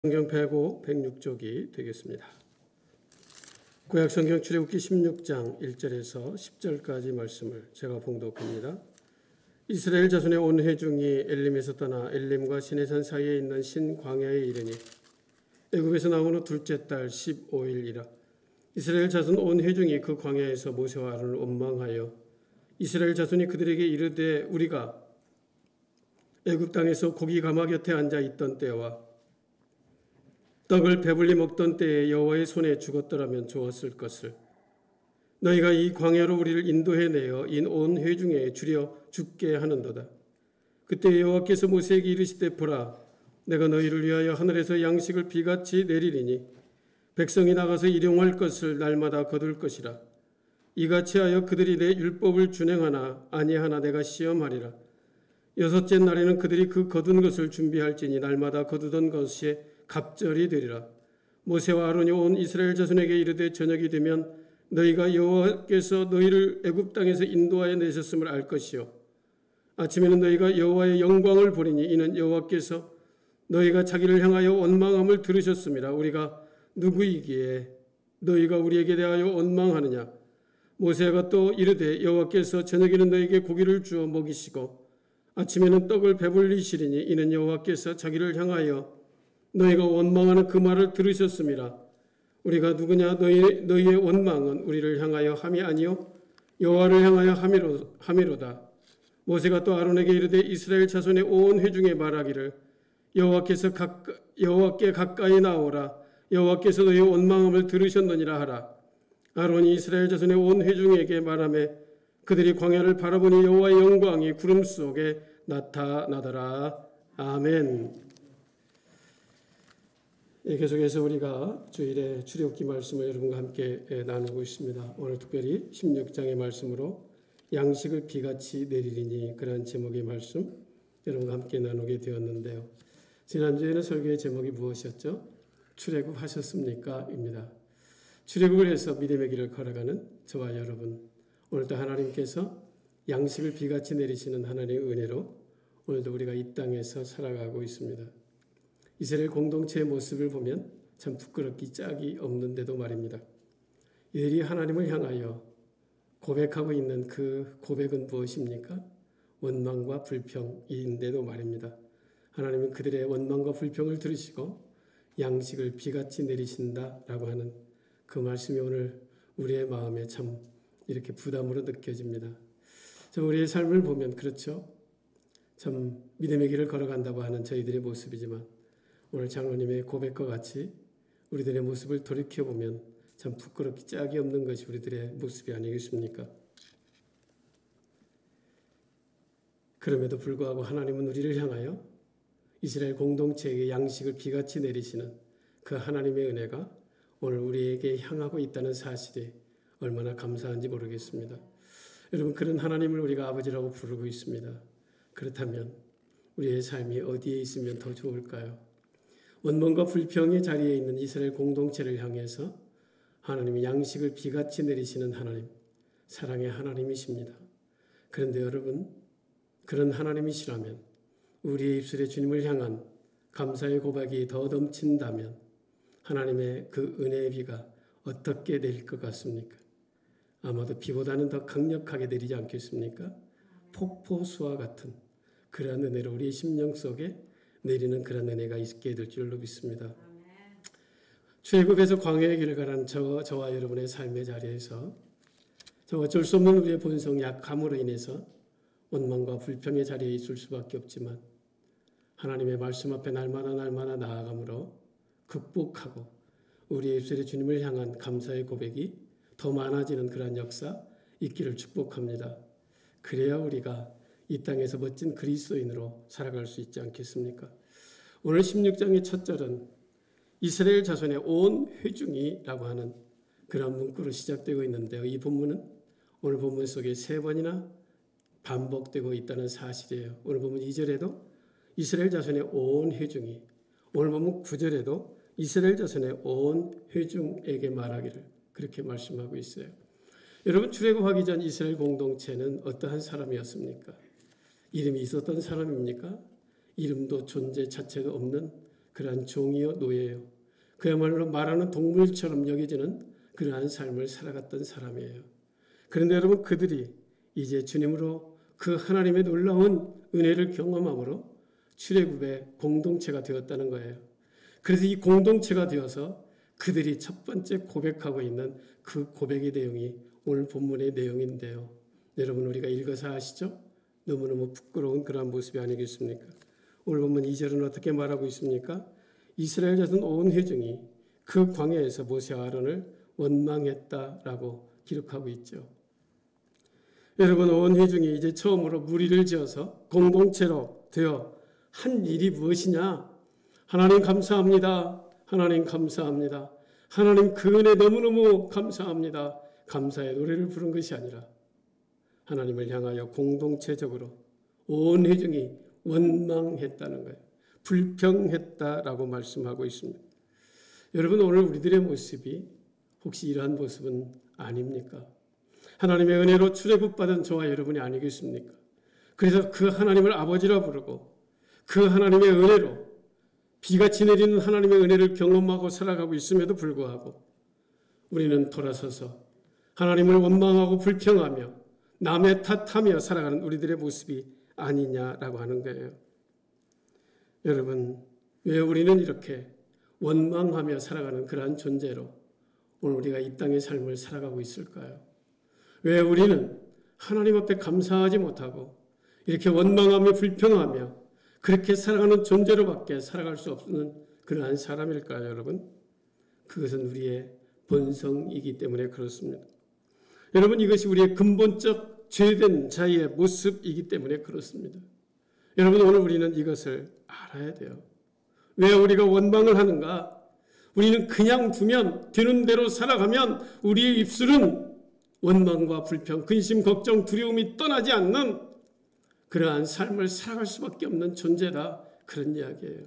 성경 105, 106쪽이 되겠습니다. 구약성경 출애굽기 16장 1절에서 10절까지 말씀을 제가 봉독합니다. 이스라엘 자손의 온 회중이 엘림에서 떠나 엘림과 시내산 사이에 있는 신광야에 이르니 애굽에서 나온 후 둘째 달 15일이라. 이스라엘 자손 온 회중이 그 광야에서 모세와 아론을 원망하여 이스라엘 자손이 그들에게 이르되 우리가 애굽 땅에서 고기 가마 곁에 앉아 있던 때와 떡을 배불리 먹던 때에 여호와의 손에 죽었더라면 좋았을 것을. 너희가 이 광야로 우리를 인도해내어 인 온 회중에 줄여 죽게 하는도다. 그때 여호와께서 모세에게 이르시되 보라, 내가 너희를 위하여 하늘에서 양식을 비같이 내리리니 백성이 나가서 일용할 것을 날마다 거둘 것이라. 이같이 하여 그들이 내 율법을 준행하나 아니하나 내가 시험하리라. 여섯째 날에는 그들이 그 거둔 것을 준비할지니 날마다 거두던 것이 갑절이 되리라. 모세와 아론이 온 이스라엘 자손에게 이르되 저녁이 되면 너희가 여호와께서 너희를 애굽 땅에서 인도하여 내셨음을 알 것이요 아침에는 너희가 여호와의 영광을 보리니 이는 여호와께서 너희가 자기를 향하여 원망함을 들으셨음이라. 우리가 누구이기에 너희가 우리에게 대하여 원망하느냐. 모세가 또 이르되 여호와께서 저녁에는 너희에게 고기를 주어 먹이시고 아침에는 떡을 배불리시리니 이는 여호와께서 자기를 향하여 너희가 원망하는 그 말을 들으셨음이라. 우리가 누구냐. 너희의 원망은 우리를 향하여 함이 아니요 여호와를 향하여 함이로다. 모세가 또 아론에게 이르되 이스라엘 자손의 온 회중에 말하기를 여호와께 가까이 나오라. 여호와께서 너희의 원망함을 들으셨느니라 하라. 아론이 이스라엘 자손의 온 회중에게 말하며 그들이 광야를 바라보니 여호와의 영광이 구름 속에 나타나더라. 아멘. 계속해서 우리가 주일에 출애굽기 말씀을 여러분과 함께 나누고 있습니다. 오늘 특별히 16장의 말씀으로 양식을 비같이 내리리니 그런 제목의 말씀 여러분과 함께 나누게 되었는데요. 지난주에는 설교의 제목이 무엇이었죠? 출애굽 하셨습니까? 입니다. 출애굽을 해서 믿음의 길을 걸어가는 저와 여러분, 오늘도 하나님께서 양식을 비같이 내리시는 하나님의 은혜로 오늘도 우리가 이 땅에서 살아가고 있습니다. 이스라엘 공동체의 모습을 보면 참 부끄럽기 짝이 없는데도 말입니다. 이들이 하나님을 향하여 고백하고 있는 그 고백은 무엇입니까? 원망과 불평인데도 말입니다. 하나님은 그들의 원망과 불평을 들으시고 양식을 비같이 내리신다라고 하는 그 말씀이 오늘 우리의 마음에 참 이렇게 부담으로 느껴집니다. 우리의 삶을 보면 그렇죠. 참 믿음의 길을 걸어간다고 하는 저희들의 모습이지만 오늘 장로님의 고백과 같이 우리들의 모습을 돌이켜보면 참 부끄럽기 짝이 없는 것이 우리들의 모습이 아니겠습니까? 그럼에도 불구하고 하나님은 우리를 향하여 이스라엘 공동체에게 양식을 비같이 내리시는 그 하나님의 은혜가 오늘 우리에게 향하고 있다는 사실이 얼마나 감사한지 모르겠습니다. 여러분, 그런 하나님을 우리가 아버지라고 부르고 있습니다. 그렇다면 우리의 삶이 어디에 있으면 더 좋을까요? 원망과 불평의 자리에 있는 이스라엘 공동체를 향해서 하나님이 양식을 비같이 내리시는 하나님, 사랑의 하나님이십니다. 그런데 여러분, 그런 하나님이시라면 우리의 입술에 주님을 향한 감사의 고백이 더 넘친다면 하나님의 그 은혜의 비가 어떻게 내릴 것 같습니까? 아마도 비보다는 더 강력하게 내리지 않겠습니까? 폭포수와 같은 그러한 은혜로 우리의 심령 속에 내리는 그런 은혜가 있게 될 줄로 믿습니다. 출애굽에서 광야의 길을 가는 저와 여러분의 삶의 자리에서 어쩔 수 없는 우리의 본성 약함으로 인해서 원망과 불평의 자리에 있을 수밖에 없지만 하나님의 말씀 앞에 날마다 나아감으로 극복하고 우리의 입술에 주님을 향한 감사의 고백이 더 많아지는 그러한 역사 있기를 축복합니다. 그래야 우리가 이 땅에서 멋진 그리스도인으로 살아갈 수 있지 않겠습니까? 오늘 16장의 첫 절은 이스라엘 자손의 온 회중이라고 하는 그런 문구로 시작되고 있는데요. 이 본문은 오늘 본문 속에 3번이나 반복되고 있다는 사실이에요. 오늘 본문 2절에도 이스라엘 자손의 온 회중이, 오늘 본문 9절에도 이스라엘 자손의 온 회중에게 말하기를 그렇게 말씀하고 있어요. 여러분, 출애굽하기 전 이스라엘 공동체는 어떠한 사람이었습니까? 이름이 있었던 사람입니까? 이름도 존재 자체가 없는 그러한 종이요 노예요. 그야말로 말하는 동물처럼 여겨지는 그러한 삶을 살아갔던 사람이에요. 그런데 여러분 그들이 이제 주님으로 그 하나님의 놀라운 은혜를 경험함으로 출애굽의 공동체가 되었다는 거예요. 그래서 이 공동체가 되어서 그들이 첫 번째 고백하고 있는 그 고백의 내용이 오늘 본문의 내용인데요. 여러분 우리가 읽어서 아시죠? 너무너무 부끄러운 그러한 모습이 아니겠습니까? 오늘 본문 2절은 어떻게 말하고 있습니까? 이스라엘 자손 온 회중이 그 광야에서 모세 아론을 원망했다라고 기록하고 있죠. 여러분 온 회중이 이제 처음으로 무리를 지어서 공동체로 되어 한 일이 무엇이냐? 하나님 감사합니다. 하나님 감사합니다. 하나님 그 은혜 너무너무 감사합니다. 감사의 노래를 부른 것이 아니라 하나님을 향하여 공동체적으로 온 회중이 원망했다는 거예요. 불평했다라고 말씀하고 있습니다. 여러분 오늘 우리들의 모습이 혹시 이러한 모습은 아닙니까? 하나님의 은혜로 출애굽받은 저와 여러분이 아니겠습니까? 그래서 그 하나님을 아버지라 부르고 그 하나님의 은혜로 비같이 내리는 하나님의 은혜를 경험하고 살아가고 있음에도 불구하고 우리는 돌아서서 하나님을 원망하고 불평하며 남의 탓하며 살아가는 우리들의 모습이 아니냐라고 하는 거예요. 여러분 왜 우리는 이렇게 원망하며 살아가는 그러한 존재로 오늘 우리가 이 땅의 삶을 살아가고 있을까요? 왜 우리는 하나님 앞에 감사하지 못하고 이렇게 원망하며 불평하며 그렇게 살아가는 존재로밖에 살아갈 수 없는 그러한 사람일까요, 여러분? 그것은 우리의 본성이기 때문에 그렇습니다. 여러분 이것이 우리의 근본적 죄된 자의 모습이기 때문에 그렇습니다. 여러분 오늘 우리는 이것을 알아야 돼요. 왜 우리가 원망을 하는가? 우리는 그냥 두면 되는 대로 살아가면 우리의 입술은 원망과 불평, 근심, 걱정, 두려움이 떠나지 않는 그러한 삶을 살아갈 수밖에 없는 존재다. 그런 이야기예요.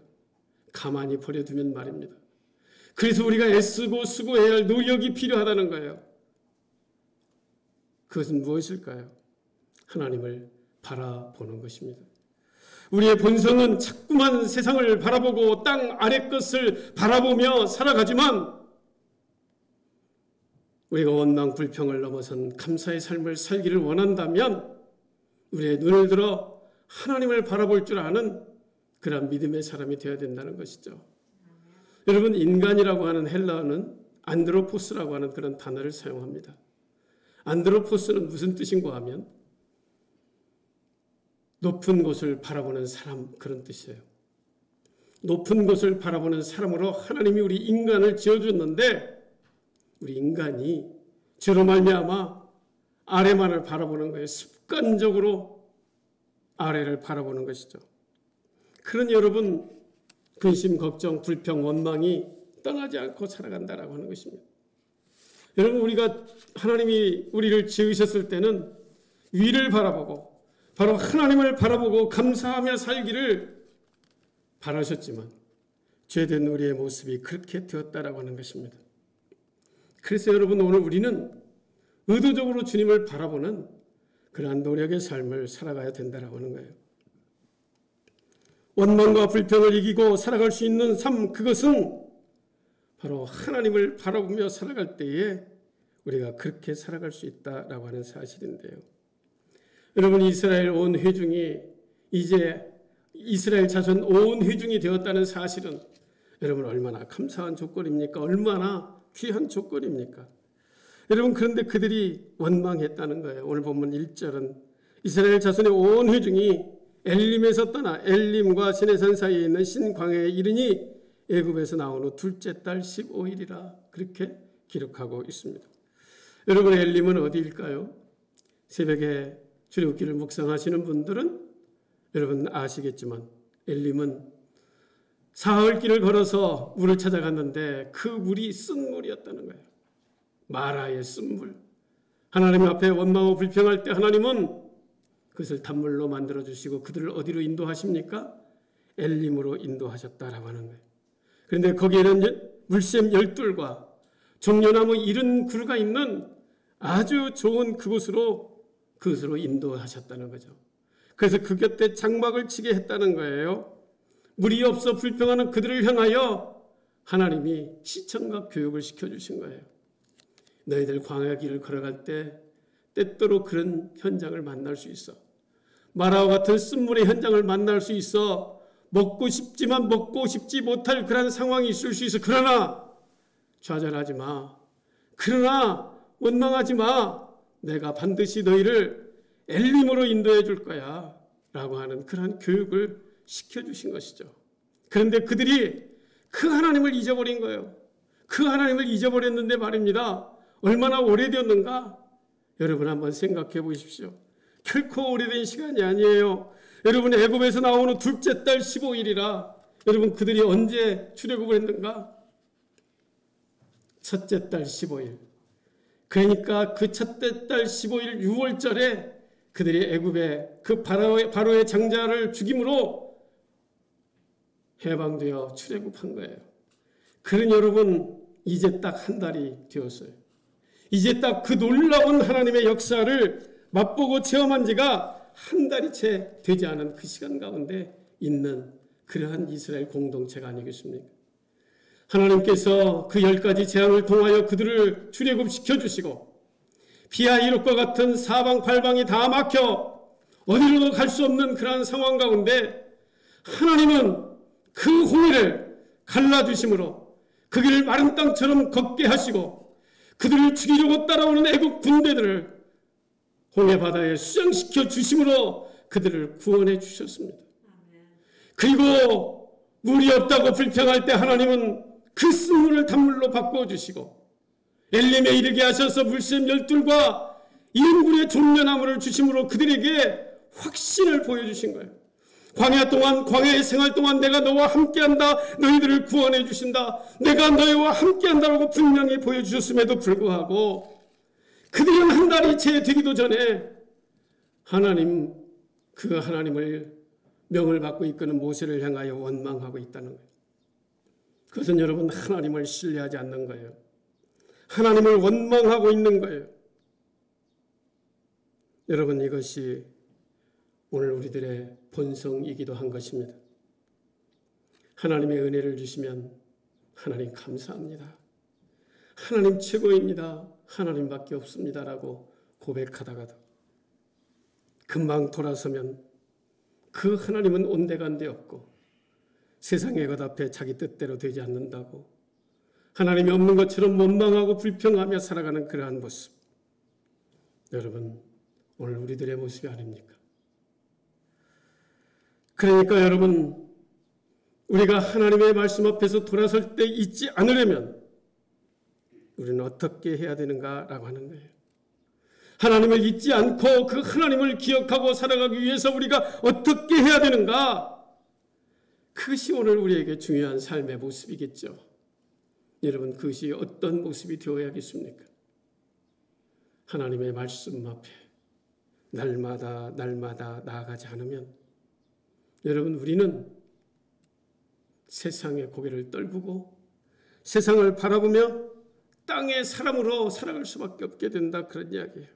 가만히 버려두면 말입니다. 그래서 우리가 애쓰고 수고해야 할 노력이 필요하다는 거예요. 그것은 무엇일까요? 하나님을 바라보는 것입니다. 우리의 본성은 자꾸만 세상을 바라보고 땅 아래 것을 바라보며 살아가지만 우리가 원망 불평을 넘어선 감사의 삶을 살기를 원한다면 우리의 눈을 들어 하나님을 바라볼 줄 아는 그런 믿음의 사람이 되어야 된다는 것이죠. 여러분 인간이라고 하는 헬라어는 안드로포스라고 하는 그런 단어를 사용합니다. 안드로포스는 무슨 뜻인가 하면 높은 곳을 바라보는 사람 그런 뜻이에요. 높은 곳을 바라보는 사람으로 하나님이 우리 인간을 지어줬는데 우리 인간이 죄로 말미암아 아래만을 바라보는 거예요. 습관적으로 아래를 바라보는 것이죠. 그러니 여러분 근심, 걱정, 불평, 원망이 떠나지 않고 살아간다라고 하는 것입니다. 여러분 우리가 하나님이 우리를 지으셨을 때는 위를 바라보고 바로 하나님을 바라보고 감사하며 살기를 바라셨지만 죄된 우리의 모습이 그렇게 되었다라고 하는 것입니다. 그래서 여러분 오늘 우리는 의도적으로 주님을 바라보는 그러한 노력의 삶을 살아가야 된다라고 하는 거예요. 원망과 불평을 이기고 살아갈 수 있는 삶 그것은 바로 하나님을 바라보며 살아갈 때에 우리가 그렇게 살아갈 수 있다라고 하는 사실인데요. 여러분 이스라엘 온 회중이 이제 이스라엘 자손 온 회중이 되었다는 사실은 여러분 얼마나 감사한 조건입니까? 얼마나 귀한 조건입니까? 여러분 그런데 그들이 원망했다는 거예요. 오늘 본문 1절은 이스라엘 자손의 온 회중이 엘림에서 떠나 엘림과 시내산 사이에 있는 신광야에 이르니 애굽에서 나온 후 둘째 달 15일이라 그렇게 기록하고 있습니다. 여러분 엘림은 어디일까요? 새벽에 출애굽기를 묵상하시는 분들은 여러분 아시겠지만 엘림은 사흘길을 걸어서 물을 찾아갔는데 그 물이 쓴물이었다는 거예요. 마라의 쓴물. 하나님 앞에 원망하고 불평할 때 하나님은 그것을 단물로 만들어주시고 그들을 어디로 인도하십니까? 엘림으로 인도하셨다라고 하는 거예요. 그런데 거기에는 물샘 12과 종려나무 70그루가 있는 아주 좋은 그곳으로 인도하셨다는 거죠. 그래서 그 곁에 장막을 치게 했다는 거예요. 물이 없어 불평하는 그들을 향하여 하나님이 시청각 교육을 시켜주신 거예요. 너희들 광야 길을 걸어갈 때 때때로 그런 현장을 만날 수 있어. 마라와 같은 쓴물의 현장을 만날 수 있어. 먹고 싶지만 먹고 싶지 못할 그런 상황이 있을 수 있어. 그러나 좌절하지 마. 그러나 원망하지 마. 내가 반드시 너희를 엘림으로 인도해 줄 거야. 라고 하는 그런 교육을 시켜주신 것이죠. 그런데 그들이 그 하나님을 잊어버린 거예요. 그 하나님을 잊어버렸는데 말입니다. 얼마나 오래되었는가? 여러분 한번 생각해 보십시오. 결코 오래된 시간이 아니에요. 여러분 애굽에서 나온 후 둘째 달 15일이라 여러분 그들이 언제 출애굽을 했는가? 첫째 달 15일. 그러니까 그 첫째 달 15일 6월절에 그들이 애굽의 그 바로의 장자를 죽임으로 해방되어 출애굽한 거예요. 그런 여러분 이제 딱 한 달이 되었어요. 이제 딱 그 놀라운 하나님의 역사를 맛보고 체험한 지가 한 달이 채 되지 않은 그 시간 가운데 있는 그러한 이스라엘 공동체가 아니겠습니까? 하나님께서 그 10가지 재앙을 통하여 그들을 출애굽시켜 주시고 비와 이륙과 같은 사방팔방이 다 막혀 어디로도 갈 수 없는 그러한 상황 가운데 하나님은 그 홍해를 갈라주심으로 그 길을 마른 땅처럼 걷게 하시고 그들을 죽이려고 따라오는 애국 군대들을 홍해 바다에 수장시켜 주심으로 그들을 구원해 주셨습니다. 그리고 물이 없다고 불평할 때 하나님은 그 쓴물을 단물로 바꿔주시고 엘림에 이르게 하셔서 물샘 12과 이은굴의 종려나무를 주심으로 그들에게 확신을 보여주신 거예요. 광야 동안 광야의 생활 동안 내가 너와 함께한다. 너희들을 구원해 주신다. 내가 너희와 함께한다라고 분명히 보여주셨음에도 불구하고 그들은 한 달이 채 되기도 전에 하나님 그 하나님을 명을 받고 이끄는 모세를 향하여 원망하고 있다는 거예요. 그것은 여러분 하나님을 신뢰하지 않는 거예요. 하나님을 원망하고 있는 거예요. 여러분 이것이 오늘 우리들의 본성이기도 한 것입니다. 하나님의 은혜를 주시면 하나님 감사합니다. 하나님 최고입니다. 하나님밖에 없습니다라고 고백하다가도 금방 돌아서면 그 하나님은 온데간데 없고 세상의 것 앞에 자기 뜻대로 되지 않는다고 하나님이 없는 것처럼 원망하고 불평하며 살아가는 그러한 모습. 여러분 오늘 우리들의 모습이 아닙니까? 그러니까 여러분 우리가 하나님의 말씀 앞에서 돌아설 때 잊지 않으려면 우리는 어떻게 해야 되는가라고 하는 거예요. 하나님을 잊지 않고 그 하나님을 기억하고 살아가기 위해서 우리가 어떻게 해야 되는가? 그것이 오늘 우리에게 중요한 삶의 모습이겠죠. 여러분 그것이 어떤 모습이 되어야겠습니까? 하나님의 말씀 앞에 날마다 나아가지 않으면 여러분 우리는 세상의 고개를 떨구고 세상을 바라보며 땅의 사람으로 살아갈 수밖에 없게 된다 그런 이야기예요.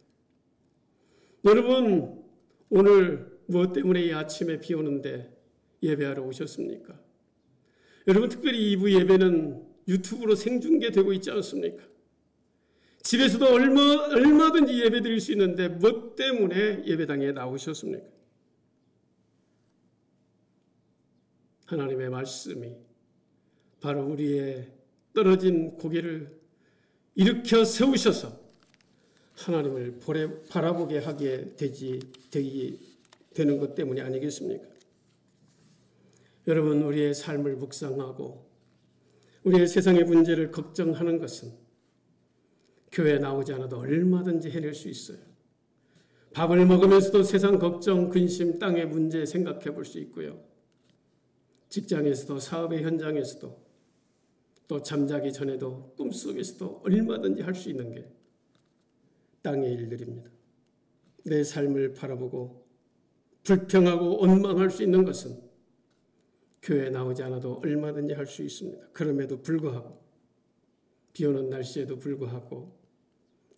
여러분 오늘 무엇 때문에 이 아침에 비 오는데 예배하러 오셨습니까? 여러분 특별히 2부 예배는 유튜브로 생중계되고 있지 않습니까? 집에서도 얼마든지 예배 드릴 수 있는데 무엇 때문에 예배당에 나오셨습니까? 하나님의 말씀이 바로 우리의 떨어진 고개를 일으켜 세우셔서 하나님을 바라보게 하게 되는 것 때문이 아니겠습니까? 여러분 우리의 삶을 묵상하고 우리의 세상의 문제를 걱정하는 것은 교회에 나오지 않아도 얼마든지 해낼 수 있어요. 밥을 먹으면서도 세상 걱정, 근심, 땅의 문제 생각해 볼 수 있고요. 직장에서도 사업의 현장에서도 또 잠자기 전에도 꿈속에서도 얼마든지 할 수 있는 게 땅의 일들입니다. 내 삶을 바라보고 불평하고 원망할 수 있는 것은 교회에 나오지 않아도 얼마든지 할 수 있습니다. 그럼에도 불구하고 비 오는 날씨에도 불구하고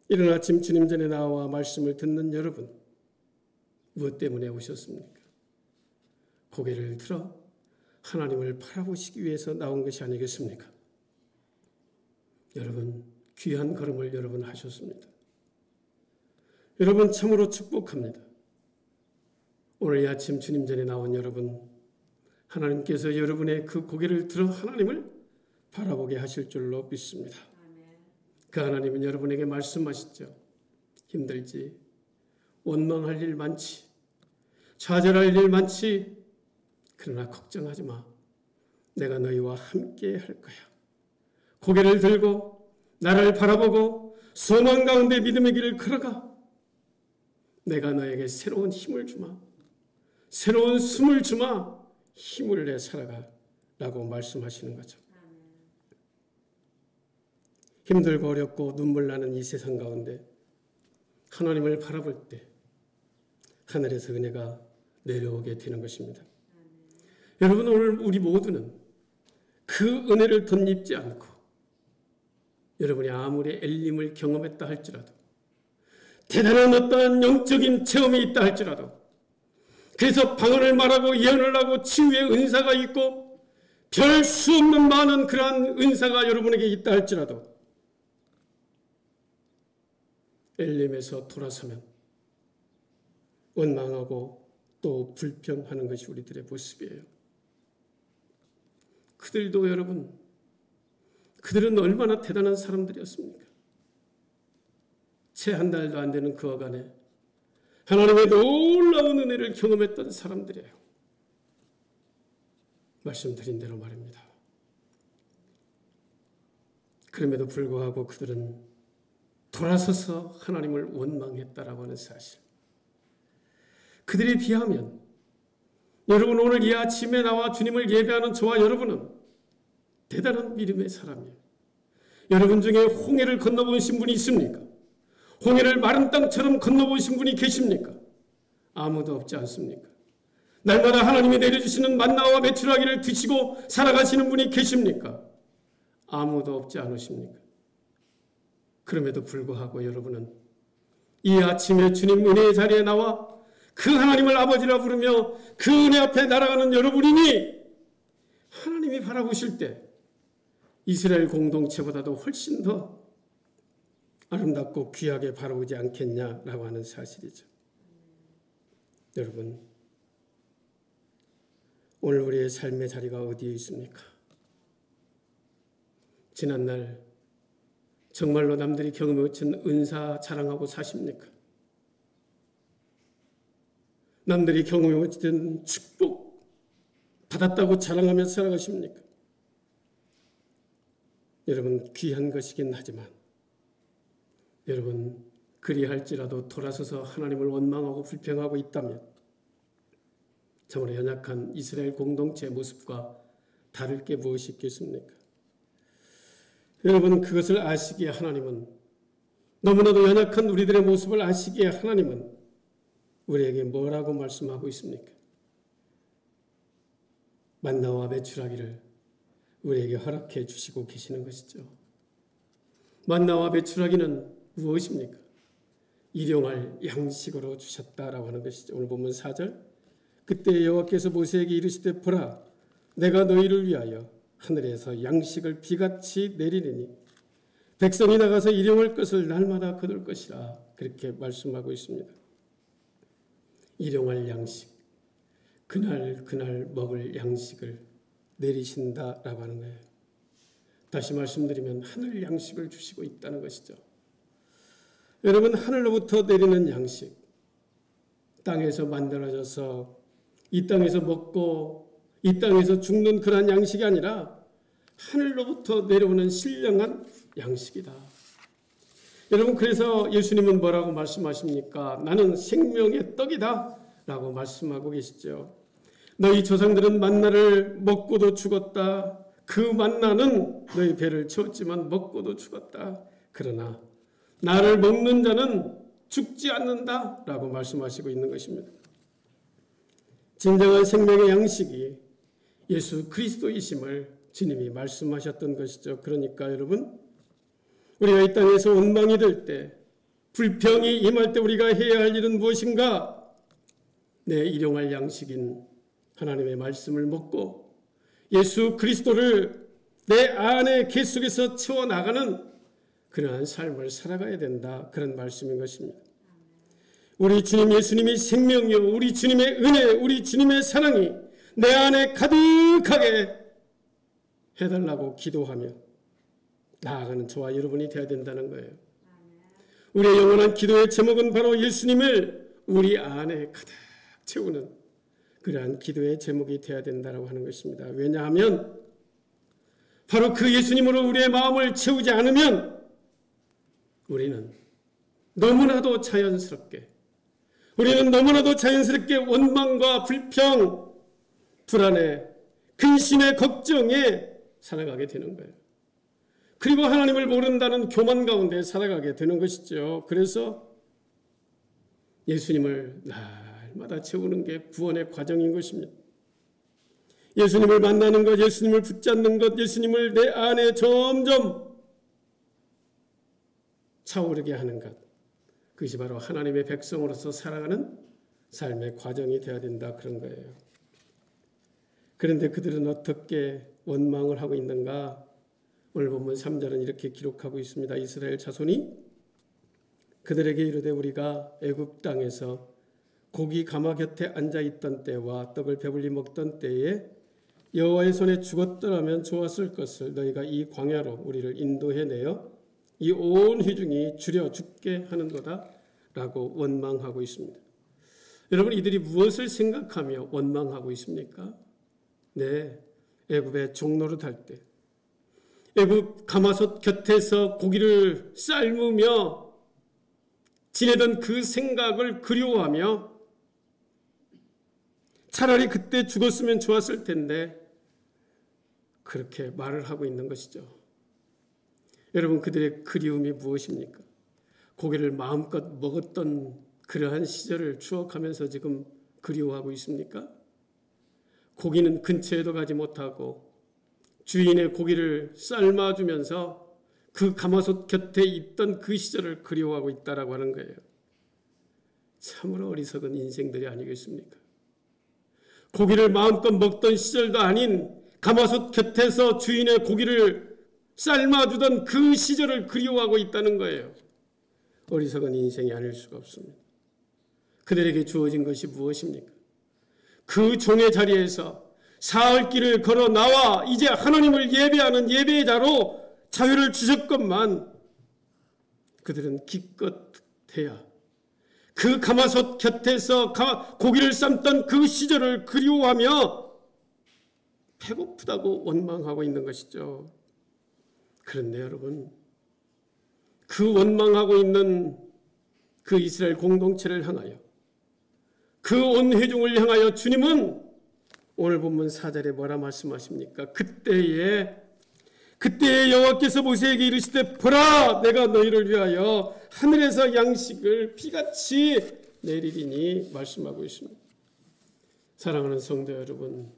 이른 아침 주님 전에 나와 말씀을 듣는 여러분 무엇 때문에 오셨습니까? 고개를 들어 하나님을 바라보시기 위해서 나온 것이 아니겠습니까? 여러분, 귀한 걸음을 여러분 하셨습니다. 여러분 참으로 축복합니다. 오늘 이 아침 주님 전에 나온 여러분, 하나님께서 여러분의 그 고개를 들어 하나님을 바라보게 하실 줄로 믿습니다. 그 하나님은 여러분에게 말씀하시죠. 힘들지, 원망할 일 많지, 좌절할 일 많지, 그러나 걱정하지 마. 내가 너희와 함께 할 거야. 고개를 들고 나를 바라보고 소망 가운데 믿음의 길을 걸어가. 내가 너에게 새로운 힘을 주마. 새로운 숨을 주마. 힘을 내 살아가. 라고 말씀하시는 거죠. 힘들고 어렵고 눈물 나는 이 세상 가운데 하나님을 바라볼 때 하늘에서 은혜가 내려오게 되는 것입니다. 여러분, 오늘 우리 모두는 그 은혜를 덧입지 않고 여러분이 아무리 엘림을 경험했다 할지라도 대단한 어떠한 영적인 체험이 있다 할지라도 그래서 방언을 말하고 예언을 하고 치유의 은사가 있고 별 수 없는 많은 그러한 은사가 여러분에게 있다 할지라도 엘림에서 돌아서면 원망하고 또 불평하는 것이 우리들의 모습이에요. 그들도 여러분, 그들은 얼마나 대단한 사람들이었습니까? 채 한 달도 안 되는 그 어간에 하나님의 놀라운 은혜를 경험했던 사람들이에요. 말씀드린 대로 말입니다. 그럼에도 불구하고 그들은 돌아서서 하나님을 원망했다라고 하는 사실. 그들에 비하면 여러분, 오늘 이 아침에 나와 주님을 예배하는 저와 여러분은 대단한 믿음의 사람이에요. 여러분 중에 홍해를 건너보신 분이 있습니까? 홍해를 마른 땅처럼 건너보신 분이 계십니까? 아무도 없지 않습니까? 날마다 하나님이 내려주시는 만나와 메추라기를 드시고 살아가시는 분이 계십니까? 아무도 없지 않으십니까? 그럼에도 불구하고 여러분은 이 아침에 주님 은혜의 자리에 나와 그 하나님을 아버지라 부르며 그 은혜 앞에 날아가는 여러분이니 하나님이 바라보실 때 이스라엘 공동체보다도 훨씬 더 아름답고 귀하게 바라보지 않겠냐라고 하는 사실이죠. 여러분, 오늘 우리의 삶의 자리가 어디에 있습니까? 지난날 정말로 남들이 경험해 온 은사 자랑하고 사십니까? 남들이 경험해 온 축복 받았다고 자랑하며 살아가십니까? 여러분, 귀한 것이긴 하지만 여러분, 그리할지라도 돌아서서 하나님을 원망하고 불평하고 있다면 정말 연약한 이스라엘 공동체의 모습과 다를 게 무엇이 있겠습니까? 여러분, 그것을 아시기에 하나님은, 너무나도 연약한 우리들의 모습을 아시기에 하나님은 우리에게 뭐라고 말씀하고 있습니까? 만나와 메추라기를 우리에게 허락해 주시고 계시는 것이죠. 만나와 메추라기는 무엇입니까? 일용할 양식으로 주셨다라고 하는 것이죠. 오늘 보면 4절, 그때 여호와께서 모세에게 이르시되 보라, 내가 너희를 위하여 하늘에서 양식을 비같이 내리리니 백성이 나가서 일용할 것을 날마다 거둘 것이라, 그렇게 말씀하고 있습니다. 일용할 양식, 그날 먹을 양식을 내리신다라고 하는 거예요. 다시 말씀드리면 하늘 양식을 주시고 있다는 것이죠. 여러분, 하늘로부터 내리는 양식, 땅에서 만들어져서 이 땅에서 먹고 이 땅에서 죽는 그런 양식이 아니라 하늘로부터 내려오는 신령한 양식이다. 여러분, 그래서 예수님은 뭐라고 말씀하십니까? 나는 생명의 떡이다 라고 말씀하고 계시죠. 너희 조상들은 만나를 먹고도 죽었다. 그 만나는 너희 배를 채웠지만 먹고도 죽었다. 그러나 나를 먹는 자는 죽지 않는다 라고 말씀하시고 있는 것입니다. 진정한 생명의 양식이 예수 그리스도이심을 주님이 말씀하셨던 것이죠. 그러니까 여러분, 우리가 이 땅에서 원망이 될 때, 불평이 임할 때 우리가 해야 할 일은 무엇인가? 내 일용할 양식인 하나님의 말씀을 먹고 예수 그리스도를 내 안에 계속해서 채워나가는 그러한 삶을 살아가야 된다. 그런 말씀인 것입니다. 우리 주님 예수님이 생명이요, 우리 주님의 은혜, 우리 주님의 사랑이 내 안에 가득하게 해달라고 기도하며 나아가는 저와 여러분이 되어야 된다는 거예요. 우리의 영원한 기도의 제목은 바로 예수님을 우리 안에 가득 채우는 그러한 기도의 제목이 되어야 된다고 하는 것입니다. 왜냐하면 바로 그 예수님으로 우리의 마음을 채우지 않으면 우리는 너무나도 자연스럽게 원망과 불평, 불안에, 근심의 걱정에 살아가게 되는 거예요. 그리고 하나님을 모른다는 교만 가운데 살아가게 되는 것이죠. 그래서 예수님을 날마다 채우는 게 구원의 과정인 것입니다. 예수님을 만나는 것, 예수님을 붙잡는 것, 예수님을 내 안에 점점 차오르게 하는 것, 그것이 바로 하나님의 백성으로서 살아가는 삶의 과정이 되어야 된다, 그런 거예요. 그런데 그들은 어떻게 원망을 하고 있는가? 오늘 본문 3절은 이렇게 기록하고 있습니다. 이스라엘 자손이 그들에게 이르되 우리가 애굽 땅에서 고기 가마 곁에 앉아있던 때와 떡을 배불리 먹던 때에 여호와의 손에 죽었더라면 좋았을 것을 너희가 이 광야로 우리를 인도해내어 이 온 회중이 줄여 죽게 하는도다 라고 원망하고 있습니다. 여러분, 이들이 무엇을 생각하며 원망하고 있습니까? 네, 애굽의 종노릇할 때 애굽 가마솥 곁에서 고기를 삶으며 지내던 그 생각을 그리워하며 차라리 그때 죽었으면 좋았을 텐데 그렇게 말을 하고 있는 것이죠. 여러분, 그들의 그리움이 무엇입니까? 고기를 마음껏 먹었던 그러한 시절을 추억하면서 지금 그리워하고 있습니까? 고기는 근처에도 가지 못하고 주인의 고기를 삶아주면서 그 가마솥 곁에 있던 그 시절을 그리워하고 있다라고 하는 거예요. 참으로 어리석은 인생들이 아니겠습니까? 고기를 마음껏 먹던 시절도 아닌 가마솥 곁에서 주인의 고기를 삶아주던 그 시절을 그리워하고 있다는 거예요. 어리석은 인생이 아닐 수가 없습니다. 그들에게 주어진 것이 무엇입니까? 그 종의 자리에서 사흘길을 걸어 나와 이제 하나님을 예배하는 예배자로 자유를 주셨건만 그들은 기껏해야 그 가마솥 곁에서 고기를 삶던 그 시절을 그리워하며 배고프다고 원망하고 있는 것이죠. 그런데 여러분, 그 원망하고 있는 그 이스라엘 공동체를 향하여, 그 온 회중을 향하여 주님은 오늘 본문 4절에 뭐라 말씀하십니까? 그때에 여호와께서 모세에게 이르시되 보라, 내가 너희를 위하여 하늘에서 양식을 비같이 내리리니 말씀하고 있습니다. 사랑하는 성도 여러분,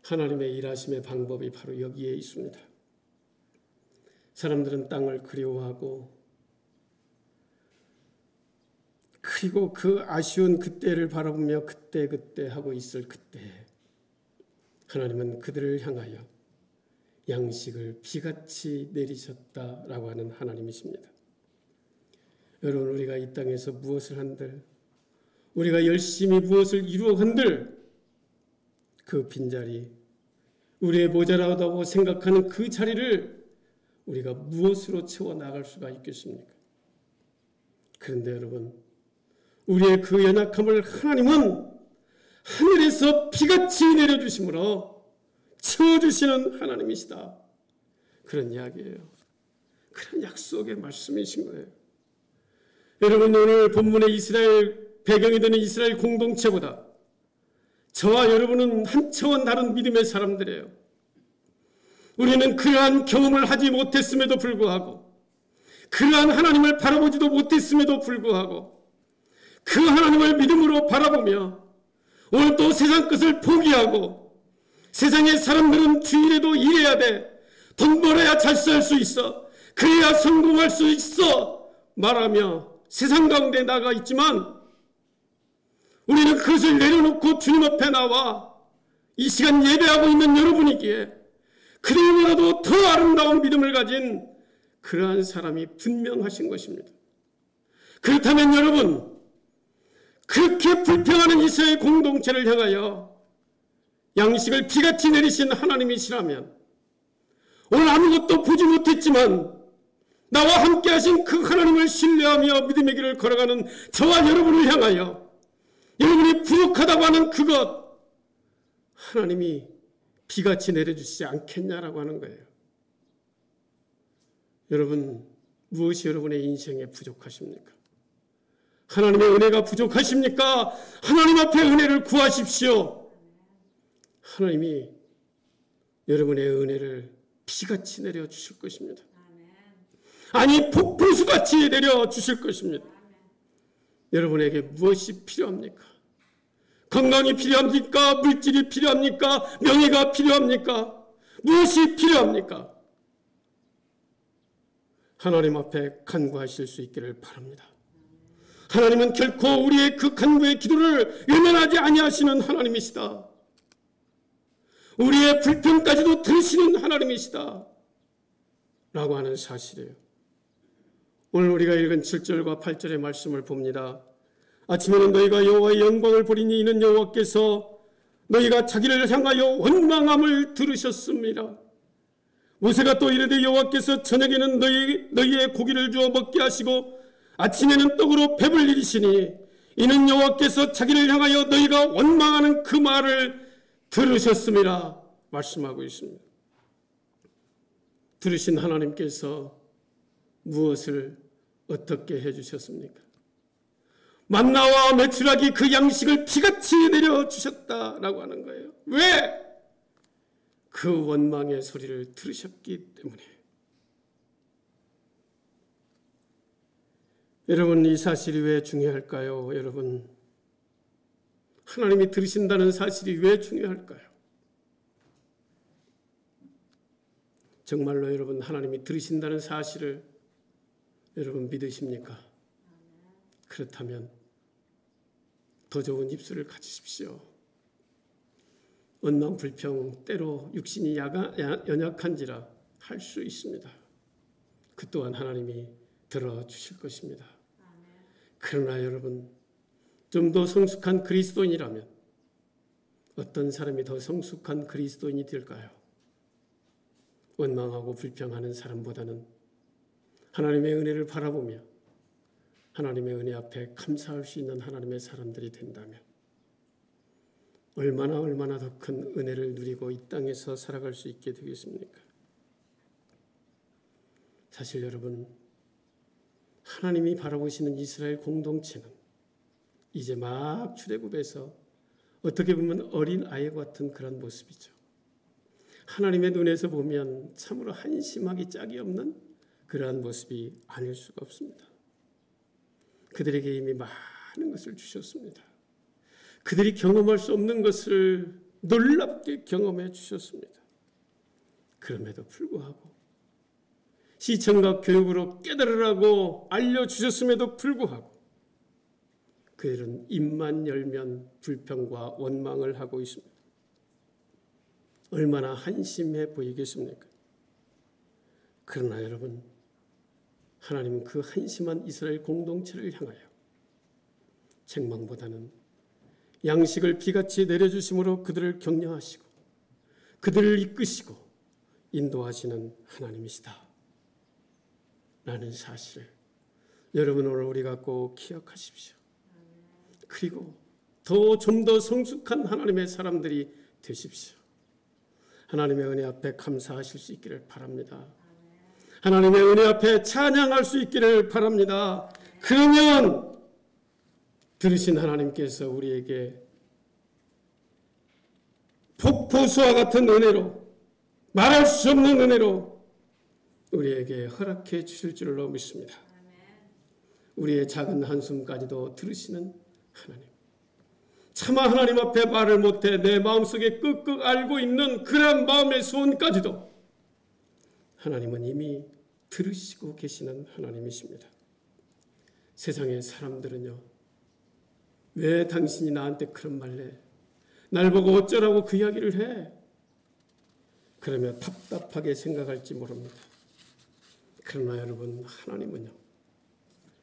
하나님의 일하심의 방법이 바로 여기에 있습니다. 사람들은 땅을 그리워하고 그리고 그 아쉬운 그때를 바라보며 그때 하고 있을 그때 하나님은 그들을 향하여 양식을 비같이 내리셨다라고 하는 하나님이십니다. 여러분, 우리가 이 땅에서 무엇을 한들, 우리가 열심히 무엇을 이루어 한들 그 빈자리, 우리의 모자라다고 생각하는 그 자리를 우리가 무엇으로 채워나갈 수가 있겠습니까? 그런데 여러분, 우리의 그 연약함을 하나님은 하늘에서 비같이 내려주심으로 채워주시는 하나님이시다. 그런 이야기예요. 그런 약속의 말씀이신 거예요. 여러분, 오늘 본문의 이스라엘 배경이 되는 이스라엘 공동체보다 저와 여러분은 한 차원 다른 믿음의 사람들이에요. 우리는 그러한 경험을 하지 못했음에도 불구하고, 그러한 하나님을 바라보지도 못했음에도 불구하고 그 하나님을 믿음으로 바라보며 오늘 또 세상 것을 포기하고, 세상의 사람들은 주일에도 일해야 돼, 돈 벌어야 잘 살 수 있어, 그래야 성공할 수 있어 말하며 세상 가운데 나가 있지만 우리는 그것을 내려놓고 주님 앞에 나와 이 시간 예배하고 있는 여러분이기에 그들보다도 더 아름다운 믿음을 가진 그러한 사람이 분명하신 것입니다. 그렇다면 여러분, 그렇게 불평하는 이스라엘 공동체를 향하여 양식을 비같이 내리신 하나님이시라면 오늘 아무것도 보지 못했지만 나와 함께 하신 그 하나님을 신뢰하며 믿음의 길을 걸어가는 저와 여러분을 향하여 여러분이 부족하다고 하는 그것 하나님이 비같이 내려주시지 않겠냐라고 하는 거예요. 여러분, 무엇이 여러분의 인생에 부족하십니까? 하나님의 은혜가 부족하십니까? 하나님 앞에 은혜를 구하십시오. 하나님이 여러분의 은혜를 비같이 내려주실 것입니다. 아니, 폭포수같이 내려주실 것입니다. 여러분에게 무엇이 필요합니까? 건강이 필요합니까? 물질이 필요합니까? 명예가 필요합니까? 무엇이 필요합니까? 하나님 앞에 간구하실 수 있기를 바랍니다. 하나님은 결코 우리의 그 간구의 기도를 외면하지 아니하시는 하나님이시다. 우리의 불평까지도 들으시는 하나님이시다. 라고 하는 사실이에요. 오늘 우리가 읽은 7절과 8절의 말씀을 봅니다. 아침에는 너희가 여호와의 영광을 보리니 이는 여호와께서 너희가 자기를 향하여 원망함을 들으셨습니다. 모세가 또 이르되 여호와께서 저녁에는 너희의 고기를 주어 먹게 하시고 아침에는 떡으로 배불리시니 이는 여호와께서 자기를 향하여 너희가 원망하는 그 말을 들으셨습니다. 말씀하고 있습니다. 들으신 하나님께서 무엇을 어떻게 해주셨습니까? 만나와 메추라기 그 양식을 비같이 내려주셨다라고 하는 거예요. 왜? 그 원망의 소리를 들으셨기 때문에. 여러분, 이 사실이 왜 중요할까요? 여러분, 하나님이 들으신다는 사실이 왜 중요할까요? 정말로 여러분, 하나님이 들으신다는 사실을 여러분 믿으십니까? 그렇다면 더 좋은 입술을 가지십시오. 원망 불평 때로 육신이 연약한지라 할 수 있습니다. 그 또한 하나님이 들어주실 것입니다. 그러나 여러분, 좀 더 성숙한 그리스도인이라면 어떤 사람이 더 성숙한 그리스도인이 될까요? 원망하고 불평하는 사람보다는 하나님의 은혜를 바라보며 하나님의 은혜 앞에 감사할 수 있는 하나님의 사람들이 된다면 얼마나 더 큰 은혜를 누리고 이 땅에서 살아갈 수 있게 되겠습니까? 사실 여러분, 하나님이 바라보시는 이스라엘 공동체는 이제 막 출애굽에서 어떻게 보면 어린 아이 같은 그런 모습이죠. 하나님의 눈에서 보면 참으로 한심하기 짝이 없는 그러한 모습이 아닐 수가 없습니다. 그들에게 이미 많은 것을 주셨습니다. 그들이 경험할 수 없는 것을 놀랍게 경험해 주셨습니다. 그럼에도 불구하고 시청과 교육으로 깨달으라고 알려주셨음에도 불구하고 그들은 입만 열면 불평과 원망을 하고 있습니다. 얼마나 한심해 보이겠습니까? 그러나 여러분, 하나님은 그 한심한 이스라엘 공동체를 향하여 책망보다는 양식을 비같이 내려주심으로 그들을 격려하시고 그들을 이끄시고 인도하시는 하나님이시다 라는 사실을 여러분 오늘 우리가 꼭 기억하십시오. 그리고 좀 더 성숙한 하나님의 사람들이 되십시오. 하나님의 은혜 앞에 감사하실 수 있기를 바랍니다. 하나님의 은혜 앞에 찬양할 수 있기를 바랍니다. 그러면 들으신 하나님께서 우리에게 폭포수와 같은 은혜로, 말할 수 없는 은혜로 우리에게 허락해 주실 줄로 믿습니다. 우리의 작은 한숨까지도 들으시는 하나님, 차마 하나님 앞에 말을 못해 내 마음속에 끄끄 알고 있는 그런 마음의 소원까지도 하나님은 이미 들으시고 계시는 하나님이십니다. 세상의 사람들은요, 왜 당신이 나한테 그런 말을 해? 날 보고 어쩌라고 그 이야기를 해. 그러면 답답하게 생각할지 모릅니다. 그러나 여러분, 하나님은요,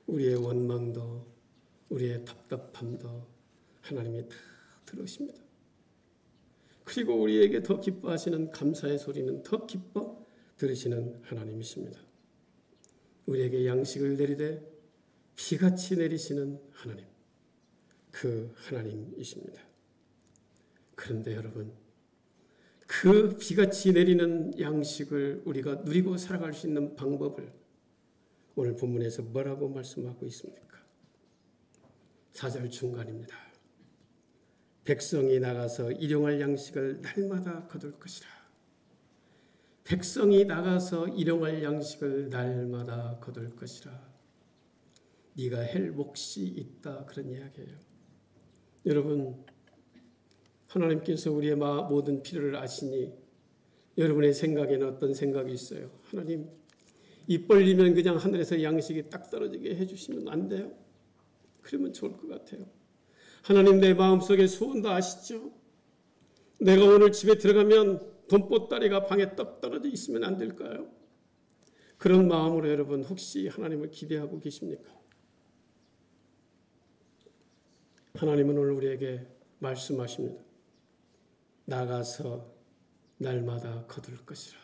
우리의 원망도 우리의 답답함도 하나님이 다 들으십니다. 그리고 우리에게 더 기뻐하시는 감사의 소리는 더 기뻐 들으시는 하나님이십니다. 우리에게 양식을 내리되 비같이 내리시는 하나님, 그 하나님이십니다. 그런데 여러분, 그 비같이 내리는 양식을 우리가 누리고 살아갈 수 있는 방법을 오늘 본문에서 뭐라고 말씀하고 있습니까? 4절 중간입니다. 백성이 나가서 일용할 양식을 날마다 거둘 것이라. 백성이 나가서 일용할 양식을 날마다 거둘 것이라. 네가 할 몫이 있다, 그런 이야기예요. 여러분, 하나님께서 우리의 모든 필요를 아시니 여러분의 생각에는 어떤 생각이 있어요? 하나님, 입 벌리면 그냥 하늘에서 양식이 딱 떨어지게 해주시면 안 돼요? 그러면 좋을 것 같아요. 하나님, 내 마음속에 소원도 아시죠? 내가 오늘 집에 들어가면 돈보따리가 방에 떡 떨어져 있으면 안 될까요? 그런 마음으로 여러분 혹시 하나님을 기대하고 계십니까? 하나님은 오늘 우리에게 말씀하십니다. 나가서 날마다 거둘 것이라.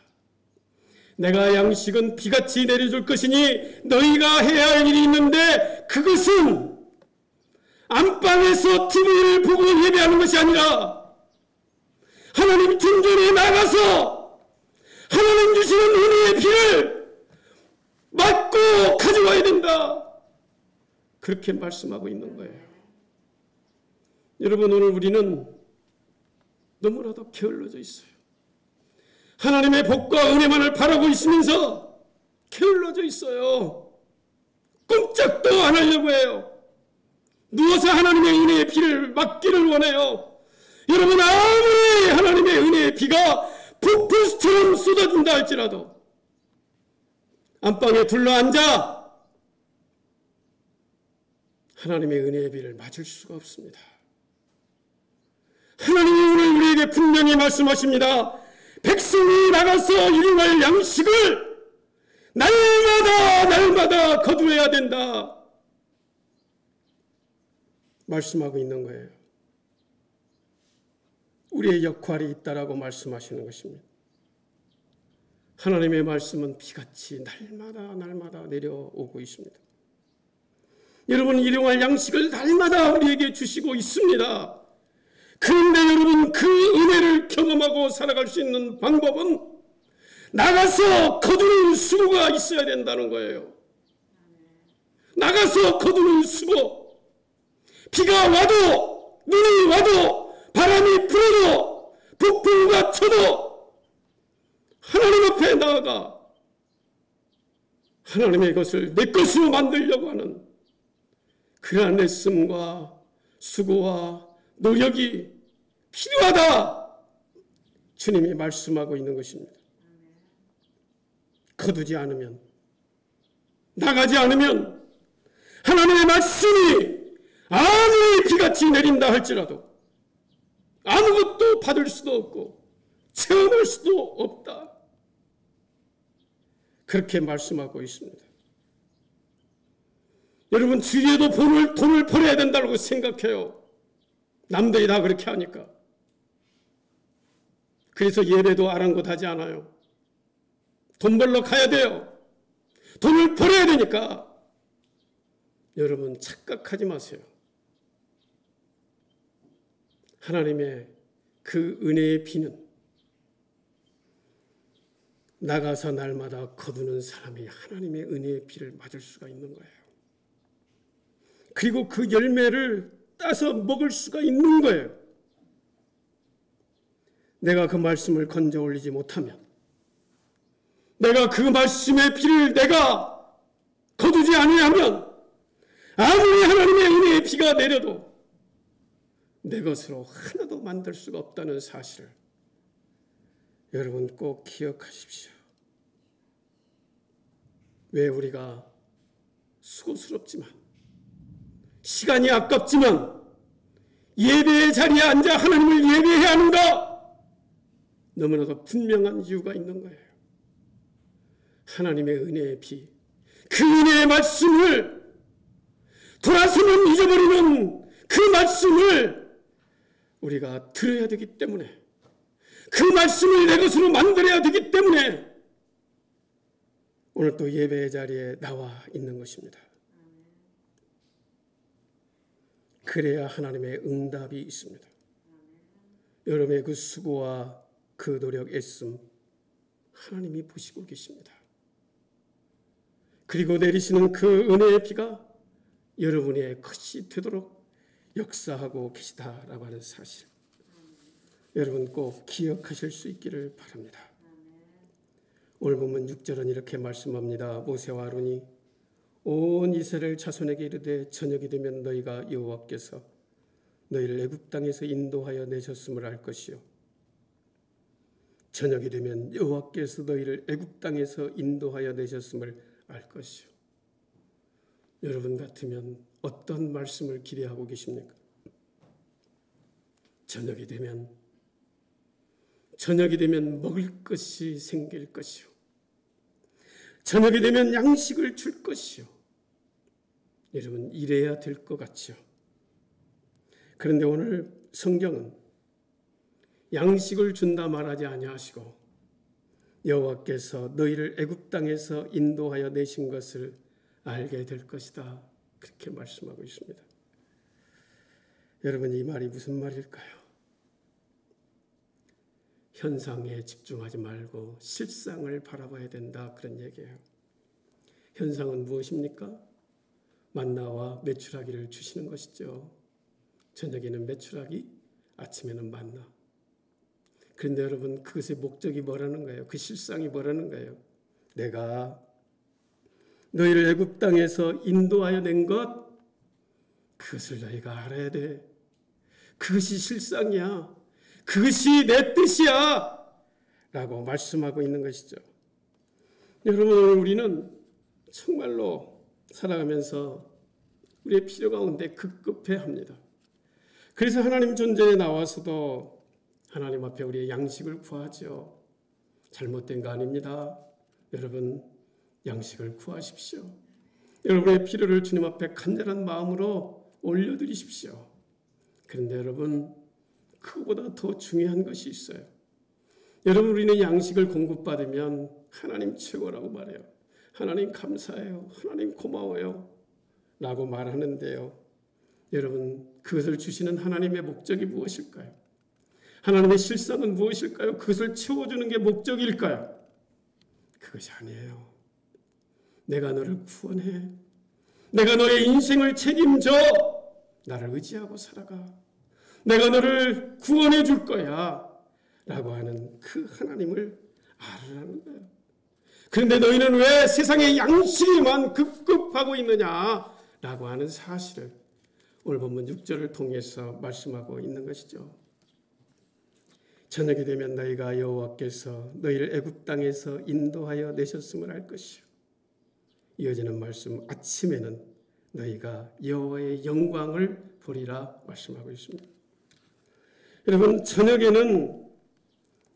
내가 양식은 비같이 내려줄 것이니 너희가 해야 할 일이 있는데 그것은 안방에서 TV를 보고 예배하는 것이 아니라 하나님 등전에 나가서 하나님 주시는 은혜의 피를 맞고 가져와야 된다. 그렇게 말씀하고 있는 거예요. 여러분, 오늘 우리는 너무나도 게을러져 있어요. 하나님의 복과 은혜만을 바라고 있으면서 게을러져 있어요. 꼼짝도 안 하려고 해요. 누워서 하나님의 은혜의 비를 맞기를 원해요. 여러분, 아무리 하나님의 은혜의 비가 폭풍처럼 쏟아진다 할지라도 안방에 둘러앉아 하나님의 은혜의 비를 맞을 수가 없습니다. 하나님이 오늘 우리에게 분명히 말씀하십니다. 백성이 나가서 일용할 양식을 날마다 거두어야 된다. 말씀하고 있는 거예요. 우리의 역할이 있다라고 말씀하시는 것입니다. 하나님의 말씀은 비같이 날마다 내려오고 있습니다. 여러분, 일용할 양식을 날마다 우리에게 주시고 있습니다. 그런데 여러분, 그 은혜를 경험하고 살아갈 수 있는 방법은 나가서 거두는 수고가 있어야 된다는 거예요. 나가서 거두는 수고. 비가 와도 눈이 와도 바람이 불어도 폭풍우가 쳐도 하나님 앞에 나아가 하나님의 것을 내 것으로 만들려고 하는 그러한 애씀과 수고와 노력이 필요하다. 주님이 말씀하고 있는 것입니다. 거두지 않으면, 나가지 않으면 하나님의 말씀이 아무리 비같이 내린다 할지라도 아무것도 받을 수도 없고 체험할 수도 없다. 그렇게 말씀하고 있습니다. 여러분, 주위에도 돈을 벌어야 된다고 생각해요. 남들이 다 그렇게 하니까. 그래서 예배도 아랑곳하지 않아요. 돈 벌러 가야 돼요. 돈을 벌어야 되니까. 여러분, 착각하지 마세요. 하나님의 그 은혜의 비는 나가서 날마다 거두는 사람이 하나님의 은혜의 비를 맞을 수가 있는 거예요. 그리고 그 열매를 따서 먹을 수가 있는 거예요. 내가 그 말씀을 건져 올리지 못하면, 내가 그 말씀의 비를 내가 거두지 아니하면 아무리 하나님의 은혜의 비가 내려도 내 것으로 하나도 만들 수가 없다는 사실을 여러분 꼭 기억하십시오. 왜 우리가 수고스럽지만, 시간이 아깝지만 예배의 자리에 앉아 하나님을 예배해야 하는가? 너무나도 분명한 이유가 있는 거예요. 하나님의 은혜의 비, 그 은혜의 말씀을 돌아서면 잊어버리는 그 말씀을 우리가 들어야 되기 때문에, 그 말씀을 내 것으로 만들어야 되기 때문에 오늘 또 예배의 자리에 나와 있는 것입니다. 그래야 하나님의 응답이 있습니다. 여러분의 그 수고와 그 노력, 애씀 하나님이 보시고 계십니다. 그리고 내리시는 그 은혜의 비가 여러분의 것이 되도록 역사하고 계시다라고 하는 사실, 여러분 꼭 기억하실 수 있기를 바랍니다. 오늘 본문 6절은 이렇게 말씀합니다. 모세와 아론이 온 이스라엘 자손에게 이르되 저녁이 되면 너희가 여호와께서 너희를 애굽 땅에서 인도하여 내셨음을 알 것이요, 저녁이 되면 여호와께서 너희를 애굽 땅에서 인도하여 내셨음을 알 것이요. 여러분 같으면 어떤 말씀을 기대하고 계십니까? 저녁이 되면 먹을 것이 생길 것이요, 저녁이 되면 양식을 줄 것이요. 여러분 이래야 될 것 같죠. 그런데 오늘 성경은 양식을 준다 말하지 아니하시고 여호와께서 너희를 애굽 땅에서 인도하여 내신 것을 알게 될 것이다, 그렇게 말씀하고 있습니다. 여러분 이 말이 무슨 말일까요? 현상에 집중하지 말고 실상을 바라봐야 된다, 그런 얘기예요. 현상은 무엇입니까? 만나와 메추라기를 주시는 것이죠. 저녁에는 메추라기, 아침에는 만나. 그런데 여러분 그것의 목적이 뭐라는 거예요? 그 실상이 뭐라는 거예요? 내가 너희를 애굽 땅에서 인도하여 낸 것, 그것을 너희가 알아야 돼. 그것이 실상이야. 그것이 내 뜻이야 라고 말씀하고 있는 것이죠. 여러분 우리는 정말로 살아가면서 우리의 필요 가운데 급급해합니다. 그래서 하나님 존재에 나와서도 하나님 앞에 우리의 양식을 구하죠. 잘못된 거 아닙니다. 여러분 양식을 구하십시오. 여러분의 필요를 주님 앞에 간절한 마음으로 올려드리십시오. 그런데 여러분 그보다 더 중요한 것이 있어요. 여러분 우리는 양식을 공급받으면 하나님 최고라고 말해요. 하나님 감사해요. 하나님 고마워요 라고 말하는데요, 여러분 그것을 주시는 하나님의 목적이 무엇일까요? 하나님의 실상은 무엇일까요? 그것을 채워주는 게 목적일까요? 그것이 아니에요. 내가 너를 구원해, 내가 너의 인생을 책임져, 나를 의지하고 살아가, 내가 너를 구원해 줄 거야 라고 하는 그 하나님을 알으라는 거예요. 그런데 너희는 왜 세상의 양식에만 급급하고 있느냐 라고 하는 사실을 오늘 본문 6절을 통해서 말씀하고 있는 것이죠. 저녁이 되면 너희가 여호와께서 너희를 애굽 땅에서 인도하여 내셨음을 알 것이요, 이어지는 말씀, 아침에는 너희가 여호와의 영광을 보리라 말씀하고 있습니다. 여러분 저녁에는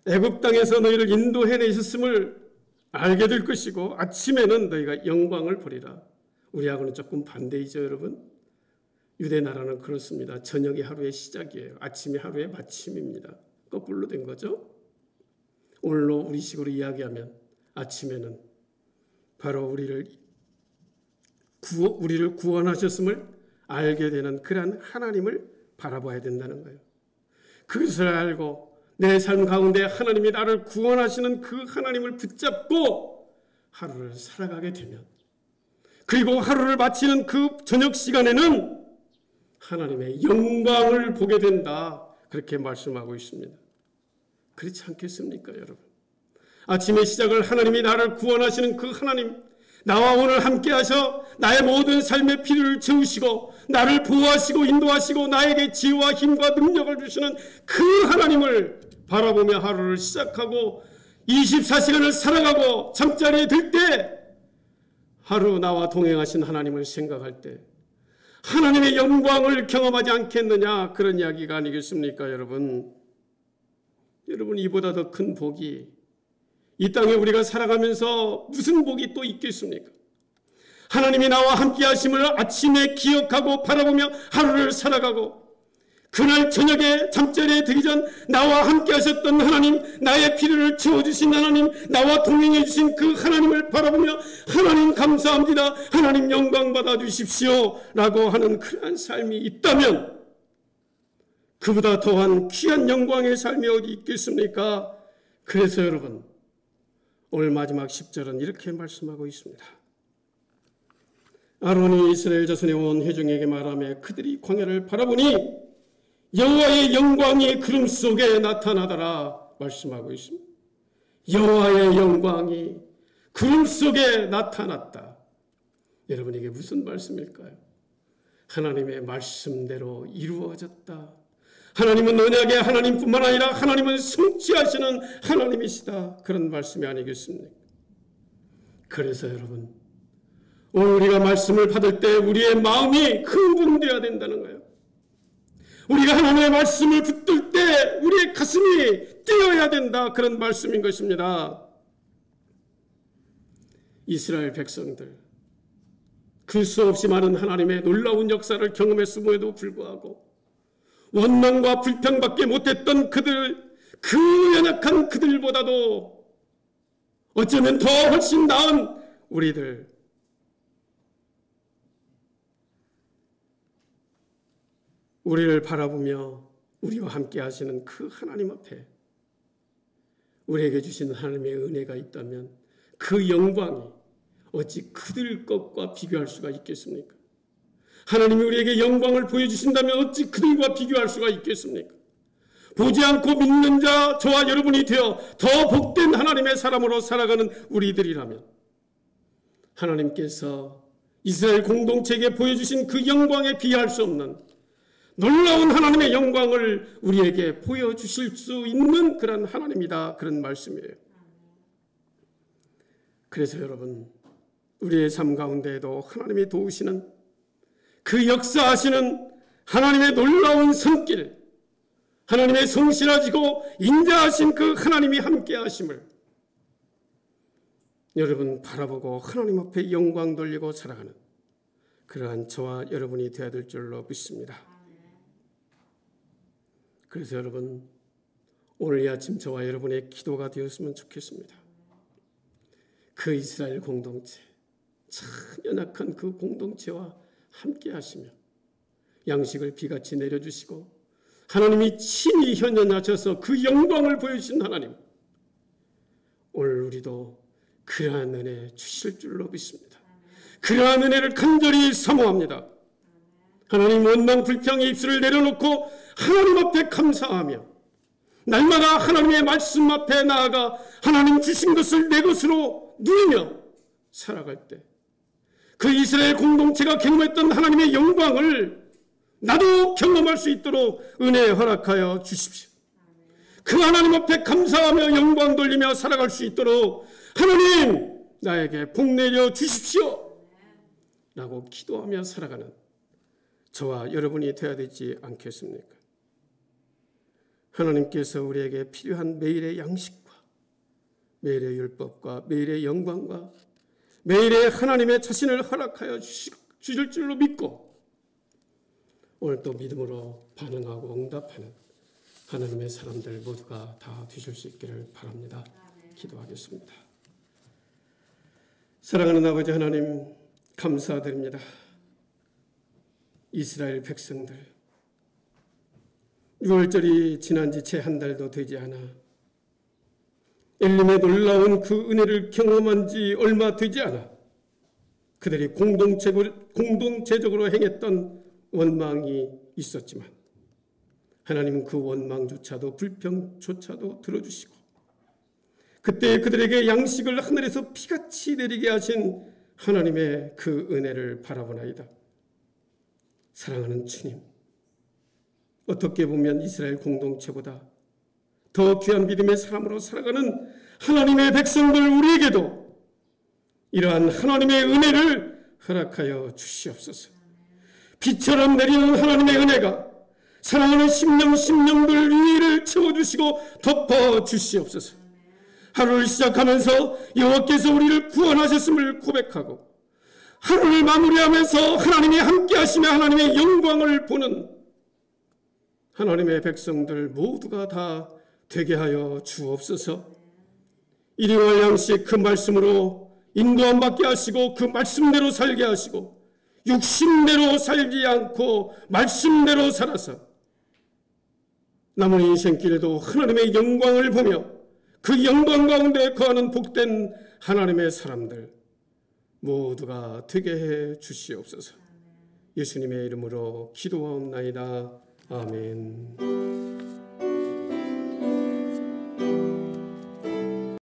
애굽 땅에서 너희를 인도해 내셨음을 알게 될 것이고 아침에는 너희가 영광을 보리라. 우리하고는 조금 반대이죠. 여러분 유대 나라는 그렇습니다. 저녁이 하루의 시작이에요. 아침이 하루의 마침입니다. 거꾸로 된 거죠. 오늘로 우리식으로 이야기하면 아침에는 바로 우리를 구원하셨음을 알게 되는 그러한 하나님을 바라봐야 된다는 거예요. 그것을 알고 내 삶 가운데 하나님이 나를 구원하시는 그 하나님을 붙잡고 하루를 살아가게 되면, 그리고 하루를 마치는 그 저녁 시간에는 하나님의 영광을 보게 된다, 그렇게 말씀하고 있습니다. 그렇지 않겠습니까 여러분? 아침의 시작을 하나님이 나를 구원하시는 그 하나님, 나와 오늘 함께 하셔 나의 모든 삶의 필요를 채우시고 나를 보호하시고 인도하시고 나에게 지혜와 힘과 능력을 주시는 그 하나님을 바라보며 하루를 시작하고 24시간을 살아가고 잠자리에 들 때 하루 나와 동행하신 하나님을 생각할 때, 하나님의 영광을 경험하지 않겠느냐, 그런 이야기가 아니겠습니까? 여러분 이보다 더 큰 복이 이 땅에 우리가 살아가면서 무슨 복이 또 있겠습니까? 하나님이 나와 함께 하심을 아침에 기억하고 바라보며 하루를 살아가고, 그날 저녁에 잠자리에 들기 전 나와 함께 하셨던 하나님, 나의 필요를 채워주신 하나님, 나와 동행해 주신 그 하나님을 바라보며 하나님 감사합니다, 하나님 영광 받아 주십시오 라고 하는 그러한 삶이 있다면 그보다 더한 귀한 영광의 삶이 어디 있겠습니까? 그래서 여러분, 오늘 마지막 10절은 이렇게 말씀하고 있습니다. 아론이 이스라엘 자손의 온 회중에게 말하며 그들이 광야를 바라보니 여호와의 영광이 구름 속에 나타나더라 말씀하고 있습니다. 여호와의 영광이 구름 속에 나타났다. 여러분, 이게 무슨 말씀일까요? 하나님의 말씀대로 이루어졌다. 하나님은 언약의 하나님뿐만 아니라 하나님은 성취하시는 하나님이시다. 그런 말씀이 아니겠습니까? 그래서 여러분, 오늘 우리가 말씀을 받을 때 우리의 마음이 흥분되어야 된다는 거예요. 우리가 하나님의 말씀을 붙들 때 우리의 가슴이 뛰어야 된다, 그런 말씀인 것입니다. 이스라엘 백성들, 그 수없이 많은 하나님의 놀라운 역사를 경험했음에도 불구하고 원망과 불평밖에 못했던 그들, 그 연약한 그들보다도 어쩌면 더 훨씬 나은 우리를 바라보며 우리와 함께 하시는 그 하나님 앞에 우리에게 주신 하나님의 은혜가 있다면 그 영광이 어찌 그들 것과 비교할 수가 있겠습니까? 하나님이 우리에게 영광을 보여주신다면 어찌 그들과 비교할 수가 있겠습니까? 보지 않고 믿는 자, 저와 여러분이 되어 더 복된 하나님의 사람으로 살아가는 우리들이라면 하나님께서 이스라엘 공동체에게 보여주신 그 영광에 비할 수 없는 놀라운 하나님의 영광을 우리에게 보여주실 수 있는 그런 하나님이다, 그런 말씀이에요. 그래서 여러분, 우리의 삶 가운데에도 하나님이 도우시는 그 역사하시는 하나님의 놀라운 손길, 하나님의 성실하시고 인자하신 그 하나님이 함께 하심을 여러분 바라보고 하나님 앞에 영광 돌리고 살아가는 그러한 저와 여러분이 되어야 될 줄로 믿습니다. 그래서 여러분, 오늘 이 아침 저와 여러분의 기도가 되었으면 좋겠습니다. 그 이스라엘 공동체, 참 연약한 그 공동체와 함께 하시며 양식을 비같이 내려주시고 하나님이 친히 현현하셔서 그 영광을 보여주신 하나님, 오늘 우리도 그러한 은혜 주실 줄로 믿습니다. 그러한 은혜를 간절히 사모합니다. 하나님, 원망 불평의 입술을 내려놓고 하나님 앞에 감사하며 날마다 하나님의 말씀 앞에 나아가 하나님 주신 것을 내 것으로 누리며 살아갈 때 그 이스라엘 공동체가 경험했던 하나님의 영광을 나도 경험할 수 있도록 은혜 허락하여 주십시오. 그 하나님 앞에 감사하며 영광 돌리며 살아갈 수 있도록 하나님, 나에게 복 내려 주십시오 라고 기도하며 살아가는 저와 여러분이 되어야 되지 않겠습니까? 하나님께서 우리에게 필요한 매일의 양식과 매일의 율법과 매일의 영광과 매일의 하나님의 자신을 허락하여 주실 줄로 믿고 오늘 또 믿음으로 반응하고 응답하는 하나님의 사람들 모두가 다 되실 수 있기를 바랍니다. 기도하겠습니다. 사랑하는 아버지 하나님, 감사드립니다. 이스라엘 백성들, 6월절이 지난 지 채 한 달도 되지 않아 엘림의 놀라운 그 은혜를 경험한 지 얼마 되지 않아 그들이 공동체적으로 행했던 원망이 있었지만 하나님은 그 원망조차도 불평조차도 들어주시고 그때 그들에게 양식을 하늘에서 피같이 내리게 하신 하나님의 그 은혜를 바라보나이다. 사랑하는 주님, 어떻게 보면 이스라엘 공동체보다 더 귀한 믿음의 사람으로 살아가는 하나님의 백성들 우리에게도 이러한 하나님의 은혜를 허락하여 주시옵소서. 비처럼 내리는 하나님의 은혜가 사랑하는 심령들 위를 채워주시고 덮어주시옵소서. 하루를 시작하면서 여호와께서 우리를 구원하셨음을 고백하고 하루를 마무리하면서 하나님이 함께 하시며 하나님의 영광을 보는 하나님의 백성들 모두가 다 되게 하여 주옵소서. 일용할 양식 그 말씀으로 인도함 받게 하시고 그 말씀대로 살게 하시고 육신대로 살지 않고 말씀대로 살아서 남은 인생길에도 하나님의 영광을 보며 그 영광 가운데 거하는 복된 하나님의 사람들 모두가 되게 해 주시옵소서. 예수님의 이름으로 기도하옵나이다. 아멘.